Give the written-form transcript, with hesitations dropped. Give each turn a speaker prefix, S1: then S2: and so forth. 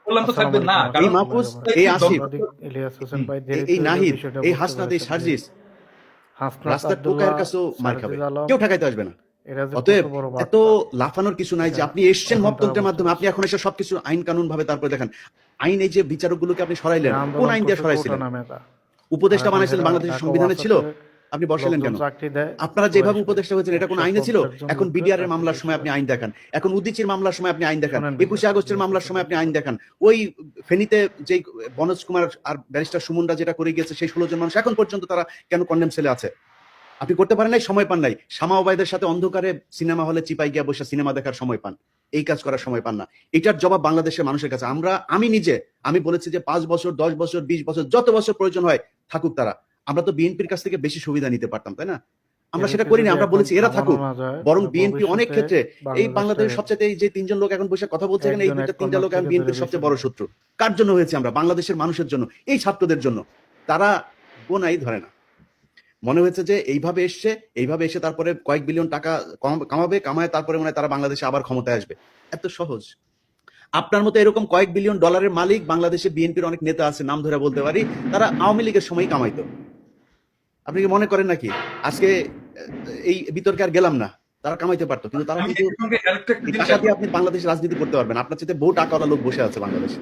S1: বললাম তো
S2: আসসালামু
S1: থাকবেন না,
S2: আলাইকুম
S3: এই
S1: কারণ
S2: রহমতুল্লাহি
S3: মাহফুজ, এই
S2: ওয়া
S3: আসিফ,
S2: সাংবাদিক ইলিয়াস হোসেন ভাই ধীরে
S3: এই
S2: ধীরে
S3: নাহিদ,
S2: বিষয়টা
S3: এই
S2: বুঝতে
S3: হাসনাত, এই
S2: পেরেছেন যে
S3: সার্জিস
S2: হাসনাত
S3: রাস্তার
S2: আব্দুল্লাহ,
S3: টোকাইয়ের কাছেও মার খাবে,
S2: সার্জিস আলম,
S3: কেউ ঠেকাইতে আসবে না।
S2: এরা যে কত
S3: অতএব
S2: বড়
S3: এত
S2: বার্তা
S3: লাফানোর কিছু নাই যে
S2: এটা
S3: আপনি এসছেন
S2: এখন তারা
S3: মপতন্ত্রের
S2: বুঝতে
S3: মাধ্যমে, আপনি
S2: পারছে।
S3: এখন এসে সবকিছু আইন কানুন ভাবে তারপরে দেখেন। আইন, এই যে বিচারকগুলোকে আপনি সরাইলেন,
S2: এরা
S3: কোন
S2: আন্দোলন
S3: আইন দিয়ে
S2: করছে কোটা
S3: সরাইছিলেন?
S2: নামে তা, আর
S3: উপদেষ্টা
S2: এখন
S3: বানাইছিলেন
S2: এরা
S3: বাংলাদেশের
S2: ঢাকা
S3: সংবিধানে ছিল,
S2: ওয়াসাতে
S3: আপনি বসালেন
S2: লোকজন
S3: কেন?
S2: চাকরি দেয়,
S3: আপনারা যেভাবে
S2: বয়স
S3: উপদেষ্টা হয়েছেন, এটা কোন আইনে ছিল?
S2: 150 জন
S3: এখন
S2: লোককে
S3: বিডিআর এর
S2: চাকরি
S3: মামলার সময়
S2: দিয়েছিল।
S3: আপনি আইন দেখান, এখন উদিচির মামলার সময় আপনি আইন দেখান,
S2: শোনেন
S3: 21
S2: বিষয়টা
S3: আগস্টের মামলার সময় আপনি আইন দেখান। ওই ফেনীতে যে বনোজ কুমার আর ব্যারিস্টার সুমনরা যেটা করে গিয়েছে, সেই 16 জন মানুষ এখন পর্যন্ত তারা কেন কন্ডেম সেলে আছে? আপনি করতে পারেন নাই, সময় পান নাই। শামা ওবায়দের সাথে অন্ধকারে সিনেমা হলে চিপাই গিয়া বসে সিনেমা দেখার সময় পান, এই কাজ করার সময় পান না। এটার জবাব বাংলাদেশের মানুষের কাছে। আমি বলেছি যে 5 বছর, 10 বছর, 20 বছর, যত বছর প্রয়োজন হয় থাকুক তারা। আমরা তো বিএনপির কাছ থেকে বেশি সুবিধা নিতে পারতাম, তাই না? আমরা সেটা
S2: এদেরকে
S3: করিনি,
S2: যদি
S3: আমরা
S2: এখন
S3: বলেছি এরা
S2: থামানো
S3: থাকুক।
S2: না যায়
S3: বরং
S2: তাহলে
S3: বিএনপি অনেক
S2: ভবিষ্যতে
S3: ক্ষেত্রে, এই বাংলাদেশের
S2: বাংলাদেশটাকে
S3: সবচেয়ে, এই যে 3 জন লোক এখন বসে কথা বলছে এখানে, এই
S2: একজন
S3: দুইটা
S2: এক
S3: 3টা
S2: কর্নার
S3: লোক এখন
S2: থেকে
S3: বিএনপির
S2: দূরে
S3: সবচেয়ে
S2: সরে
S3: বড়
S2: যাবে।
S3: শত্রু। কার জন্য হয়েছে? আমরা বাংলাদেশের মানুষের জন্য, এই ছাত্রদের জন্য। তারা গোনাই ধরে না। মনে হয়েছে যে এইভাবে এসে তারপরে কয়েক বিলিয়ন টাকা কামায়, তারপরে মনে হয় তারা বাংলাদেশে আবার ক্ষমতায় আসবে। এত সহজ? আপনার মতো এরকম কয়েক বিলিয়ন ডলারের মালিক বাংলাদেশে বিএনপির অনেক নেতা আছে, নাম ধরে বলতে পারি, তারা আওয়ামী লীগের সময় কামাইতো। আপনি কি মনে করেন নাকি আজকে এই বিতর্কে আর গেলাম না? তারা কামাইতে পারতো, কিন্তু তারা
S1: আমি
S3: কিন্তু
S1: এই সঙ্গে আরেকটা
S3: এই
S1: জিনিস
S3: টাকা দিয়ে আপনি বাংলাদেশে রাজনীতি করতে পারবেন। আপনার চাইতে বহু টাকাওয়ালা লোক বসে আছে বাংলাদেশে।